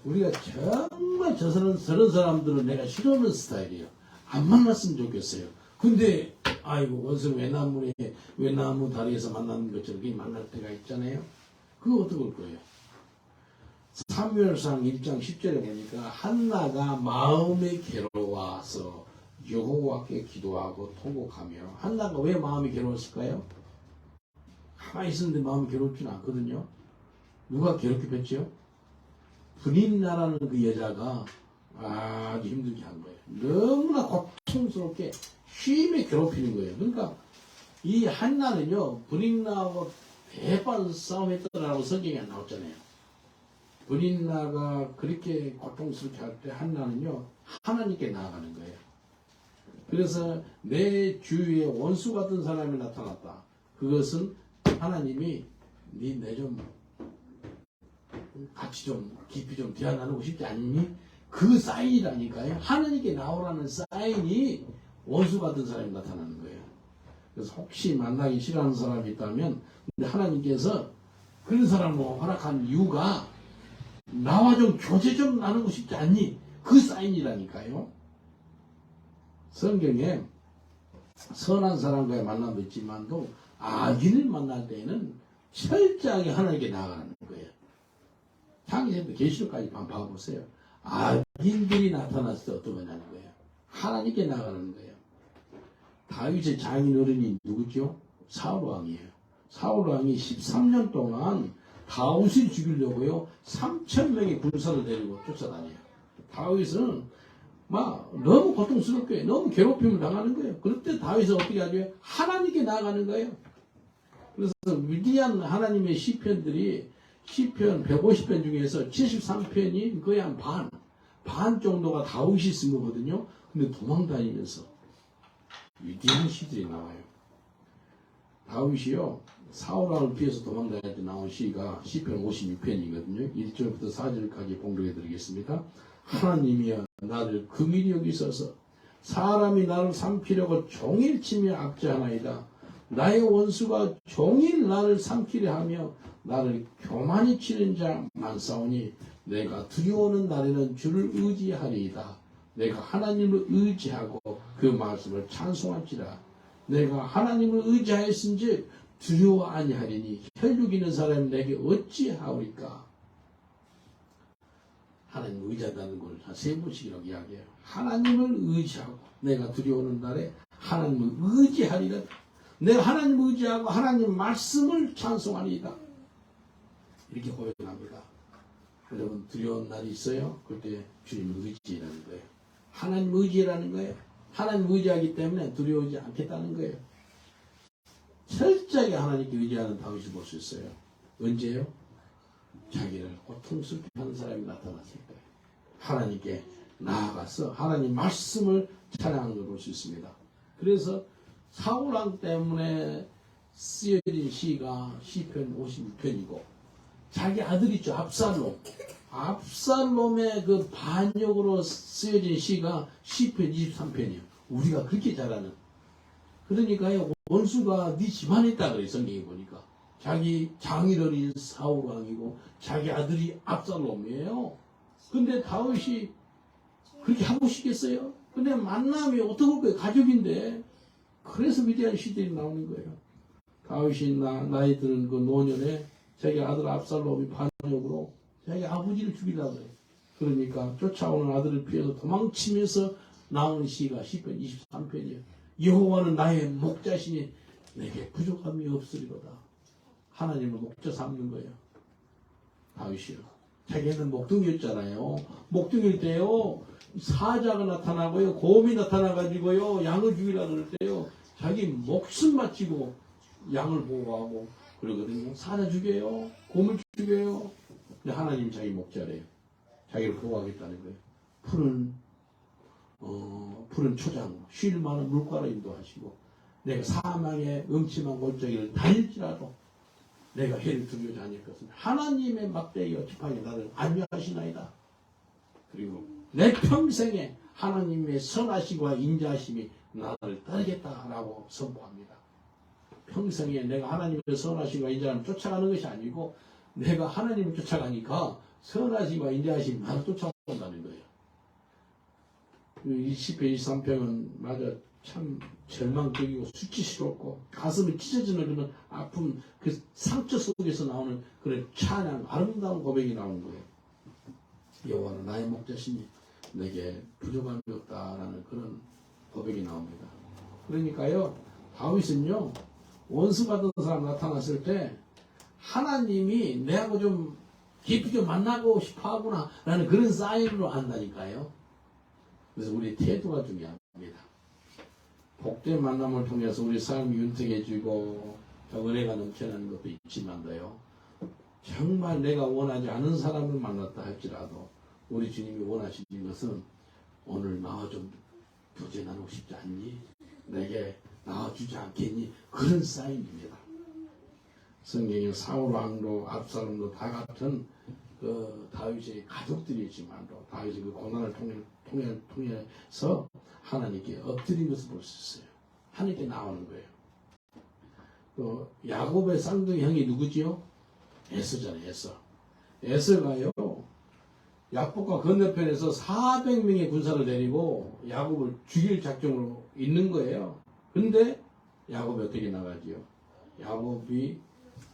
우리가 정말 저런 사람들은 내가 싫어하는 스타일이에요. 안 만났으면 좋겠어요. 근데 아이고 원수는 외나무 다리에서 만나는 것처럼 만날 때가 있잖아요. 그거 어떻게 할 거예요? 사무엘상 1장 10절에 보니까 한나가 마음에 괴로워서 여호와께 기도하고 통곡하며 한나가 왜 마음이 괴로웠을까요? 가만히 있었는데 마음이 괴롭지는 않거든요. 누가 괴롭게 했죠? 분인나라는 그 여자가 아주 힘들게 한 거예요. 너무나 고통스럽게 심히 괴롭히는 거예요. 그러니까 이 한나는요, 분인나하고 대판 싸움했더라고 성경에 안 나왔잖아요. 분인나가 그렇게 고통스럽게 할 때 한나는요, 하나님께 나아가는 거예요. 그래서 내 주위에 원수 같은 사람이 나타났다. 그것은 하나님이 내 좀 같이 좀 깊이 좀 대화 나누고 싶지 않니? 그 사인이라니까요. 하나님께 나오라는 사인이 원수 같은 사람이 나타나는 거예요. 그래서 혹시 만나기 싫어하는 사람이 있다면 근데 하나님께서 그런 사람을 허락한 이유가 나와 좀 교제 좀 나누고 싶지 않니? 그 사인이라니까요. 성경에 선한 사람과의 만남도 있지만도 악인을 만날 때에는 철저하게 하나님께 나아가는 거예요. 창세기부터 계시록까지 한번 봐보세요. 악인들이 나타났을 때 어떤 거냐는 거예요. 하나님께 나아가는 거예요. 다윗의 장인 어른이 누구죠? 사울왕이에요. 사울왕이 13년 동안 다윗을 죽이려고요 3,000명의 군사를 데리고 쫓아다녀요. 다윗은 막 너무 고통스럽게 너무 괴롭힘을 당하는 거예요. 그럴 때 다윗은 어떻게 하죠? 하나님께 나아가는 거예요. 그래서 위대한 하나님의 시편들이 시편 150편 중에서 73편이 거의 한 반 정도가 다윗이 쓴 거거든요. 근데 도망다니면서 위대한 시들이 나와요. 다윗이요 사울왕을 피해서 도망다닐 때 나온 시가 시편 56편이거든요. 1절부터 4절까지 봉독해 드리겠습니다. 하나님이여 나를 긍휼히 여기소서. 사람이 나를 삼키려고 종일 치며 압제하나이다. 나의 원수가 종일 나를 삼키려 하며 나를 교만히 치는 자 많사오니 내가 두려워하는 날에는 주를 의지하리이다. 내가 하나님을 의지하고 그 말씀을 찬송할지라. 내가 하나님을 의지하였은지 두려워 아니하리니 혈육 있는 사람이 내게 어찌하오리까. 하나님을 의지한다는 걸 한 3번씩이라고 이야기해요. 하나님을 의지하고 내가 두려워하는 날에 하나님을 의지하리라. 내가 하나님을 의지하고 하나님 말씀을 찬송하리이다. 이렇게 고백합니다. 여러분 두려운 날이 있어요? 그때 주님을 의지하는 거예요. 하나님 의지라는 거예요. 하나님 의지하기 때문에 두려워하지 않겠다는 거예요. 철저하게 하나님께 의지하는 다윗을 볼 수 있어요. 언제요? 자기를 고통스럽게 하는 사람이 나타났을 때 하나님께 나아가서 하나님 말씀을 찬양하는 걸 볼 수 있습니다. 그래서 사울왕 때문에 쓰여진 시가 시편 56편이고 자기 아들 있죠. 압살롬의 그 반역으로 쓰여진 시가 시편 23편이에요. 우리가 그렇게 잘하는. 그러니까요, 원수가 네 집안에 있다 그래요. 성경에 보니까 자기 장인어린 사울왕이고 자기 아들이 압살롬이에요. 근데 다윗이 그렇게 하고 싶겠어요? 근데 만남이 어떻게 볼 거예요? 가족인데. 그래서 위대한 시들이 나오는 거예요. 다윗이 나이 드는 그 노년에 자기 아들 압살롬이 반역으로 자기 아버지를 죽이려고 그래요. 그러니까 쫓아오는 아들을 피해서 도망치면서 나오는 시가 시편 23편이에요. 여호와는 나의 목자시니 내게 부족함이 없으리로다. 하나님을 목자 삼는 거예요. 다윗이요. 자기는 목동이었잖아요. 목동일 때요. 사자가 나타나고요. 곰이 나타나가지고요. 양을 죽이려고 그럴 때요. 자기 목숨 바치고 양을 보호하고 그러거든요. 사자 죽여요. 곰을 죽여요. 근데 하나님 자기 목자래요. 자기를 보호하겠다는 거예요. 푸른 초장, 쉴 만한 물가로 인도하시고 내가 사망의 음침한 골짜기를 다닐지라도 내가 해를 두려워하지 않을 것은 하나님의 막대기와 지팡이 나를 안위하시나이다. 그리고 내 평생에 하나님의 선하심과 인자하심이 나를 따르겠다라고 선포합니다. 평생에 내가 하나님의 선하심과 인자함을 쫓아가는 것이 아니고 내가 하나님을 쫓아가니까 선하심과 인자하심이 나를 쫓아온다는 거예요. 이 시편 23편은 맞아 참 절망적이고 수치스럽고 가슴이 찢어지는 그런 아픔, 그 상처 속에서 나오는 그런 찬양, 아름다운 고백이 나오는 거예요. 여호와는 나의 목자시니 내게 부족함이 없다라는 그런 고백이 나옵니다. 그러니까요, 다윗은요, 원수 받은 사람 나타났을 때 하나님이 내하고 좀 깊이 좀 만나고 싶어 하구나 라는 그런 사인으로 안다니까요. 그래서 우리 태도가 중요합니다. 복된 만남을 통해서 우리 삶이 윤택해지고 은혜가 넘쳐나는 것도 있지만도요. 정말 내가 원하지 않은 사람을 만났다 할지라도 우리 주님이 원하시는 것은 오늘 나와 좀 교제나누고 싶지 않니? 내게 나와주지 않겠니? 그런 사인입니다. 성경에 사울왕도 압살롬도 다 같은 그 다윗의 가족들이지만도 다윗의 그 고난을 통해서 하나님께 엎드린 것을 볼 수 있어요. 하나님께 나오는 거예요. 또 야곱의 쌍둥이 형이 누구지요? 에서잖아요. 에서가요. 야복과 건너편에서 400명의 군사를 데리고 야곱을 죽일 작정으로 있는 거예요. 근데 야곱이 어떻게 나가지요? 야곱이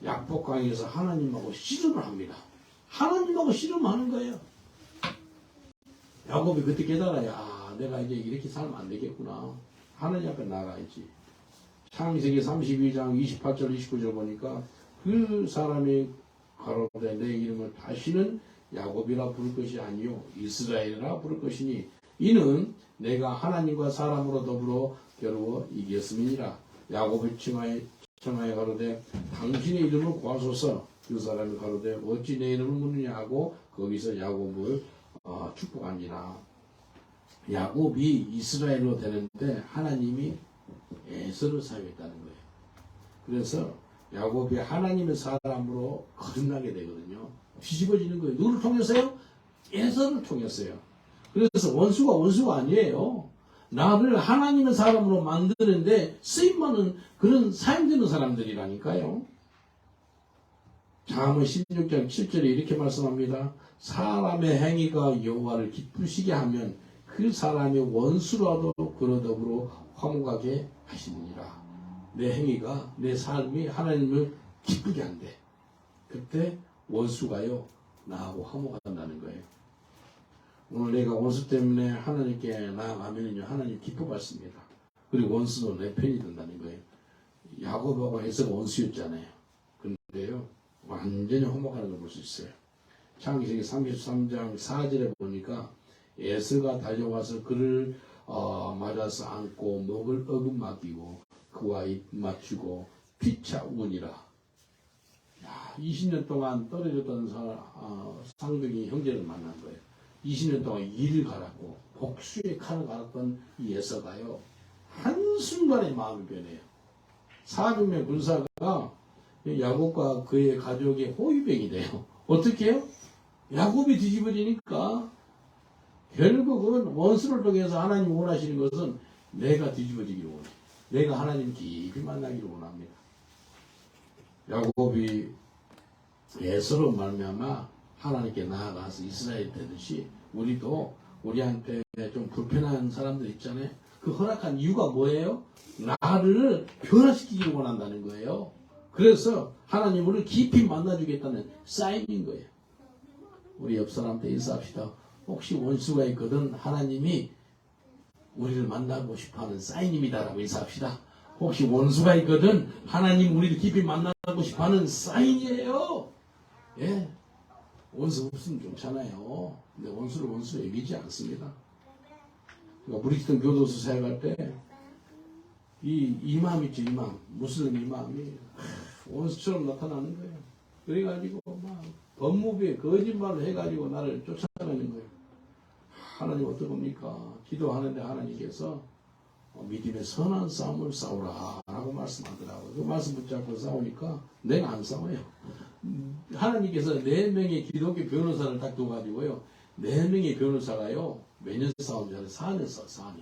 약복강에서 하나님하고 씨름을 합니다. 하나님하고 씨름하는 거예요. 야곱이 그때 깨달아요. 아, 내가 이제 이렇게 살면 안 되겠구나. 하나님 앞에 나가야지. 창세기 32장 28절 29절 보니까 그 사람이 가로되 내 이름을 다시는 야곱이라 부를 것이 아니요 이스라엘이라 부를 것이니 이는 내가 하나님과 사람으로 더불어 겨루어 이겼음이니라. 야곱을 청하여 가로되 당신의 이름을 구하소서. 그 사람이 가로되 어찌 내 이름을 묻느냐 하고 거기서 야곱을 축복하니라. 야곱이 이스라엘로 되는데 하나님이 에서를 사용했다는 거예요. 그래서 야곱이 하나님의 사람으로 거듭나게 되거든요. 뒤집어지는 거예요. 누구를 통해서요? 에서를 통해서요. 그래서 원수가 아니에요. 나를 하나님의 사람으로 만드는데 쓰임받는 그런 사용되는 사람들이라니까요. 잠언 16장 7절에 이렇게 말씀합니다. 사람의 행위가 여호와를 기쁘시게 하면 그 사람의 원수라도 그로 더불어 화목하게 하시느니라. 내 행위가, 내 삶이 하나님을 기쁘게 한대. 그때 원수가요, 나하고 화목한다는 거예요. 오늘 내가 원수 때문에 하나님께 나아가면요, 하나님 기뻐받습니다. 그리고 원수도 내 편이 된다는 거예요. 야곱하고 에서가 원수였잖아요. 그런데요, 완전히 화목하는 걸 볼 수 있어요. 창세기 33장 4절에 보니까 에서가 달려와서 그를 맞아서 안고 목을 어긋맞기고 그와 입 맞추고 피차 우니라. 20년 동안 떨어졌던 상둥이 형제를 만난 거예요. 20년 동안 이를 갈았고 복수의 칼을 갈았던 이 에서가요, 한순간에 마음이 변해요. 400명 군사가 야곱과 그의 가족의 호위병이 돼요. 어떻게 해요? 야곱이 뒤집어지니까 결국은 원수를 통해서 하나님 원하시는 것은 내가 뒤집어지기를 원해요. 내가 하나님 깊이 만나기를 원합니다. 야곱이 에서로 말미암아 하나님께 나아가서 이스라엘 되듯이 우리도 우리한테 좀 불편한 사람들 있잖아요. 그 허락한 이유가 뭐예요? 나를 변화시키기를 원한다는 거예요. 그래서 하나님 우리를 깊이 만나주겠다는 사인인 거예요. 우리 옆 사람한테 인사합시다. 혹시 원수가 있거든 하나님이 우리를 만나고 싶어하는 사인입니다라고 인사합시다. 혹시 원수가 있거든 하나님 우리를 깊이 만나고 싶어하는 사인이에요. 예, 원수 없으면 좋잖아요. 근데 원수를 원수로 여기지 않습니다. 그러니까 우리 있던 교도소 사역할 때 이 이맘 있죠, 이맘. 무슬림 이맘이 원수처럼 나타나는 거예요. 그래가지고 막 법무부에 거짓말을 해가지고 나를 쫓아내는 거예요. 하나님 어떡합니까? 기도하는데 하나님께서 믿음의 선한 싸움을 싸우라 라고 말씀하더라고요. 그 말씀 붙잡고 싸우니까 내가 안 싸워요. 하나님께서 4명의 기독교 변호사를 딱 둬가지고요, 4명의 변호사가요 몇 년 싸운 줄 알아요? 4년 싸워, 4년.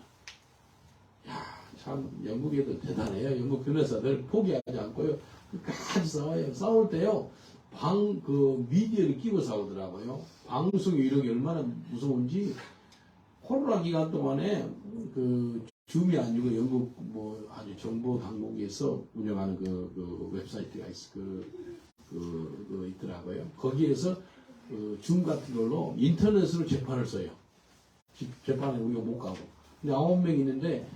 야, 참 영국에도 대단해요. 영국 변호사들 포기하지 않고요 끝까지 싸워요. 싸울 때요 미디어를 끼고 싸우더라고요. 방송 이력이 얼마나 무서운지. 코로나 기간 동안에 줌이 아니고 영국 아주 정보 당국에서 운영하는 그 웹사이트가 있더라고요. 거기에서 줌 같은 걸로 인터넷으로 재판을 써요. 재판에 우리가 못 가고. 근데 9명 있는데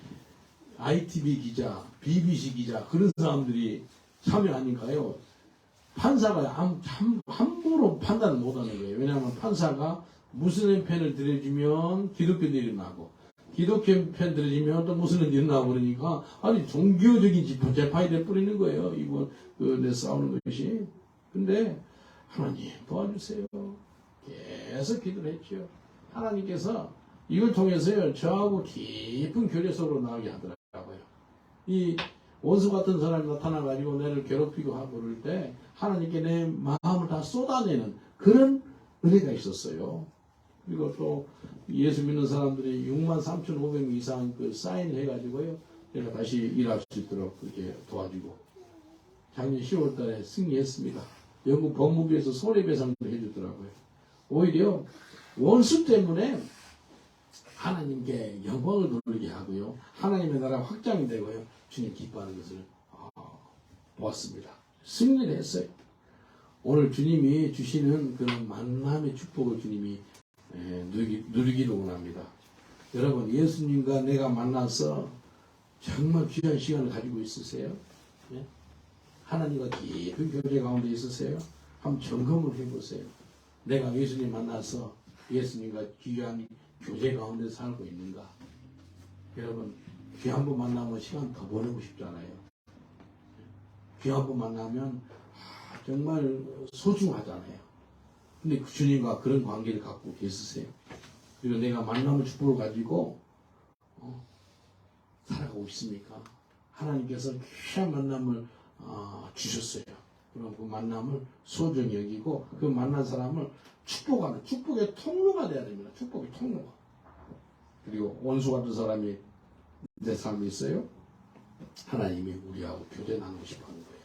ITV 기자, BBC 기자 그런 사람들이 참여하니까요. 판사가 함부로 판단을 못하는 거예요. 왜냐하면 판사가 무슬림 편을 들여주면 기독교들이 일어나고 기독교 편 들여주면 또 무슬림들이 일어나고 그러니까 아니 종교적인 재판이 돼버리는 거예요. 이번 내 싸우는 것이. 근데 하나님 도와주세요. 계속 기도를 했죠. 하나님께서 이걸 통해서요 저하고 깊은 교제 속으로 나오게 하더라고요. 이 원수 같은 사람이 나타나가지고 나를 괴롭히고 하고 그럴 때 하나님께 내 마음을 다 쏟아내는 그런 은혜가 있었어요. 그리고 또 예수 믿는 사람들이 63,500명 이상 사인을 해가지고요 내가 다시 일할 수 있도록 그렇게 도와주고 작년 10월 달에 승리했습니다. 영국 법무부에서 손해배상도 해주더라고요. 오히려 원수 때문에 하나님께 영광을 돌리게 하고요. 하나님의 나라 확장이 되고요. 주님 기뻐하는 것을 보았습니다. 승리를 했어요. 오늘 주님이 주시는 그런 만남의 축복을 주님이 누리기를 원합니다. 여러분 예수님과 내가 만나서 정말 귀한 시간을 가지고 있으세요? 네? 하나님과 깊은 교제 가운데 있으세요? 한번 점검을 해보세요. 내가 예수님 만나서 예수님과 귀한 교제 가운데 살고 있는가? 여러분 귀 한 번 만나면 시간 더 보내고 싶잖아요. 귀 한 번 만나면 정말 소중하잖아요. 근데 주님과 그런 관계를 갖고 계시세요. 그리고 내가 만남의 축복을 가지고 살아가고 있습니까? 하나님께서 귀한 만남을 주셨어요. 그럼 그 만남을 소중히 여기고 그 만난 사람을 축복하는 축복의 통로가 돼야 됩니다. 축복의 통로가. 그리고 원수 같은 사람이 내 삶에 있어요. 하나님이 우리하고 교제 나누고 싶어하는 거예요.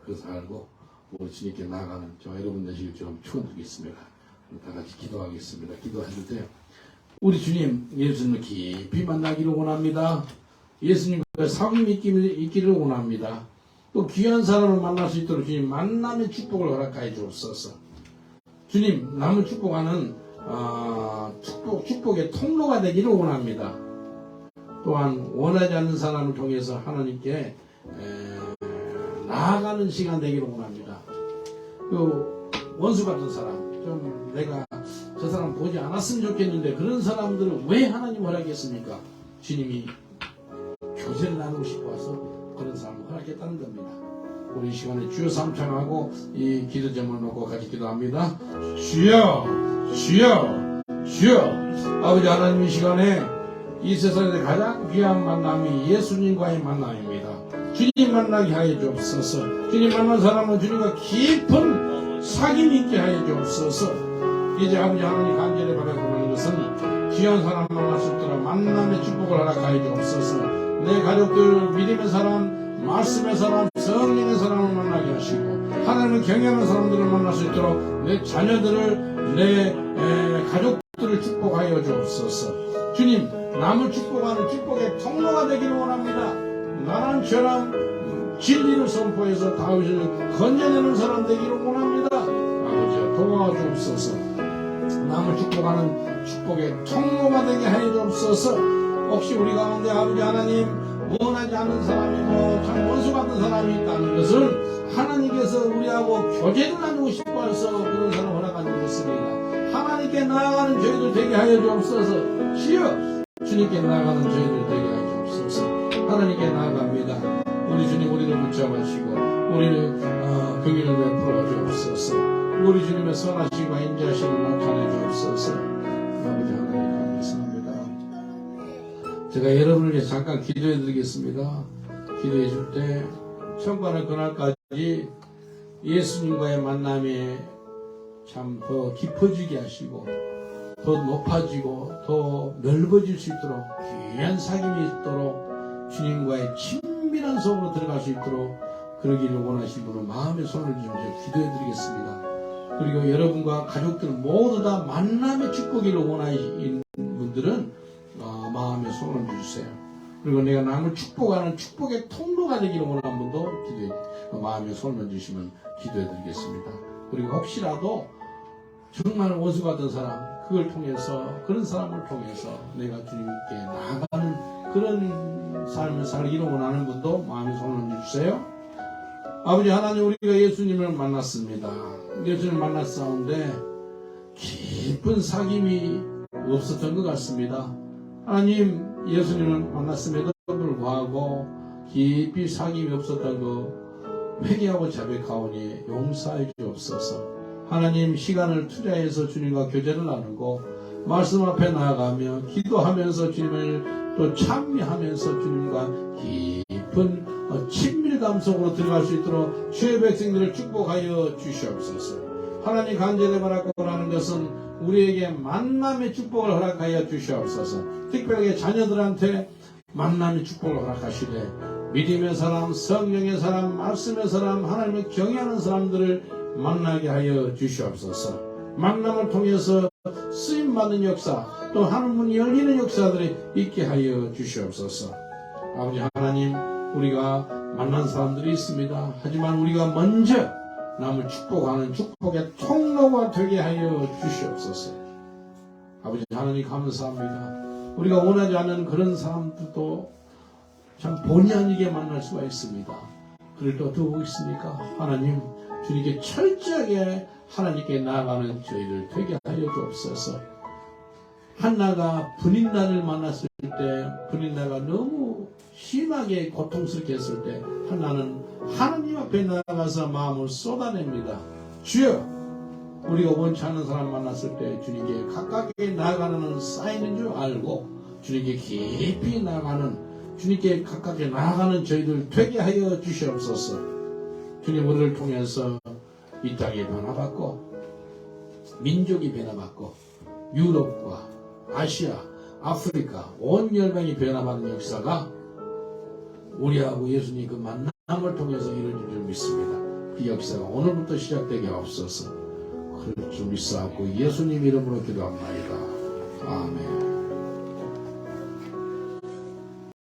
그래서 알고 우리 주님께 나아가는 저 여러분 되시길 좀 축원드리겠습니다. 다 같이 기도하겠습니다. 기도하실 때 우리 주님 예수님을 깊이 만나기를 원합니다. 예수님과 사귐이 있기를 원합니다. 또 귀한 사람을 만날 수 있도록 주님 만남의 축복을 허락하여 주옵소서. 주님 남을 축복하는 축복의 통로가 되기를 원합니다. 또한 원하지 않는 사람을 통해서 하나님께 나아가는 시간 되기를 원합니다. 그 원수 같은 사람, 좀 내가 저 사람 보지 않았으면 좋겠는데 그런 사람들은 왜 하나님 허락했습니까? 주님이 교제를 나누고 싶어서 그런 사람을 허락했다는 겁니다. 우리 이 시간에 주여 삼창하고 이 기도 제목을 놓고 같이 기도합니다. 주여 주여 주여. 아버지 하나님, 이 시간에 이 세상에 가장 귀한 만남이 예수님과의 만남입니다. 주님 만나게 하여 주옵소서. 주님 만난 사람은 주님과 깊은 사귐이 있게 하여 주옵소서. 이제 아버지 하나님 간절히 바라고 하는 것은 귀한 사람 만날 수 있도록 만남의 축복을 허락하여 주옵소서. 내 가족들, 믿음의 사람, 말씀의 사람, 성령의 사람을 만나게 하시고 하나님을 경외하는 사람들을 만날 수 있도록 내 자녀들을, 내 가족들을 축복하여 주옵소서. 주님, 남을 축복하는 축복의 통로가 되기를 원합니다. 나란 저랑 진리를 선포해서 다윗을 건져내는 사람 되기를 원합니다. 아버지 도와주옵소서. 남을 축복하는 축복의 통로가 되게 하여 주옵소서. 혹시 우리 가운데 아버지 하나님 원하지 않는 사람이고 참 원수 같은 사람이 있다는 것을 하나님께서 우리하고 교제를 나누고 싶어서 그런 사람을 허락하는 것입니다. 하나님께 나아가는 저희들 되게 하여 주옵소서. 주여, 주님께 나아가는 저희들 되게 하여 주옵소서. 하나님께 나아갑니다. 우리 주님 우리를 붙잡으시고 우리를 긍휼을 베풀어 주옵소서. 우리 주님의 선하심과 인자하심을 나타내 주옵소서. 아버지 하나님 감사합니다. 제가 여러분을 위해 잠깐 기도해 드리겠습니다. 기도해 줄 때 천국하는 그날까지 예수님과의 만남에 참 더 깊어지게 하시고 더 높아지고 더 넓어질 수 있도록 귀한 사귐이 있도록 주님과의 친밀한 속으로 들어갈 수 있도록 그러기를 원하신 분은 마음의 손을 좀 기도해 드리겠습니다. 그리고 여러분과 가족들 모두 다 만남의 축복이를 원하시는 분들은 마음의 손을 주세요. 그리고 내가 남을 축복하는 축복의 통로가 되기를 원하는 분도 마음의 손을 주시면 기도해 드리겠습니다. 그리고 혹시라도 정말 원수 같은 사람, 그걸 통해서, 그런 사람을 통해서 내가 주님께 나아가는 그런 삶을 살기를 원하는 분도 마음의 손을 주세요. 아버지 하나님, 우리가 예수님을 만났습니다. 예수님을 만났사온데 깊은 사귐이 없었던 것 같습니다. 하나님, 예수님을 만났음에도 불구하고 깊이 사귐이 없었던 거 회개하고 자백하오니 용서해 주옵소서. 하나님, 시간을 투자해서 주님과 교제를 나누고 말씀 앞에 나아가며 기도하면서 주님을 또 찬미하면서 주님과 깊은 친밀감 속으로 들어갈 수 있도록 주의 백성들을 축복하여 주시옵소서. 하나님, 간절히 바라고 하는 것은 우리에게 만남의 축복을 허락하여 주시옵소서. 특별하게 자녀들한테 만남의 축복을 허락하시되 믿음의 사람, 성령의 사람, 말씀의 사람, 하나님을 경외하는 사람들을 만나게 하여 주시옵소서. 만남을 통해서 쓰임받는 역사, 또 하늘문이 열리는 역사들이 있게 하여 주시옵소서. 아버지 하나님, 우리가 만난 사람들이 있습니다. 하지만 우리가 먼저 남을 축복하는 축복의 통로가 되게 하여 주시옵소서. 아버지 하나님 감사합니다. 우리가 원하지 않는 그런 사람들도 참 본의 아니게 만날 수가 있습니다. 그럴 때 어떻게 있습니까? 하나님, 주님께 철저하게 하나님께 나아가는 저희들 되게 하여 주옵소서. 한나가 분인난을 만났을 때, 분인나가 너무 심하게 고통스럽게 했을 때 한나는 하나님 앞에 나아가서 마음을 쏟아냅니다. 주여, 우리가 원치 않는 사람 만났을 때 주님께 가깝게 나아가는 사인인 줄 알고 주님께 깊이 나아가는, 주님께 가깝게 나아가는 저희들 되게 하여 주시옵소서. 주님, 우리를 통해서 이 땅이 변화받고 민족이 변화받고 유럽과 아시아, 아프리카 온 열방이 변화받는 역사가 우리하고 예수님 그 만남을 통해서 이루어질 줄 믿습니다. 그 역사가 오늘부터 시작되게 하옵소서. 그럴 줄 믿사옵고 예수님 이름으로 기도합나이다. 아멘.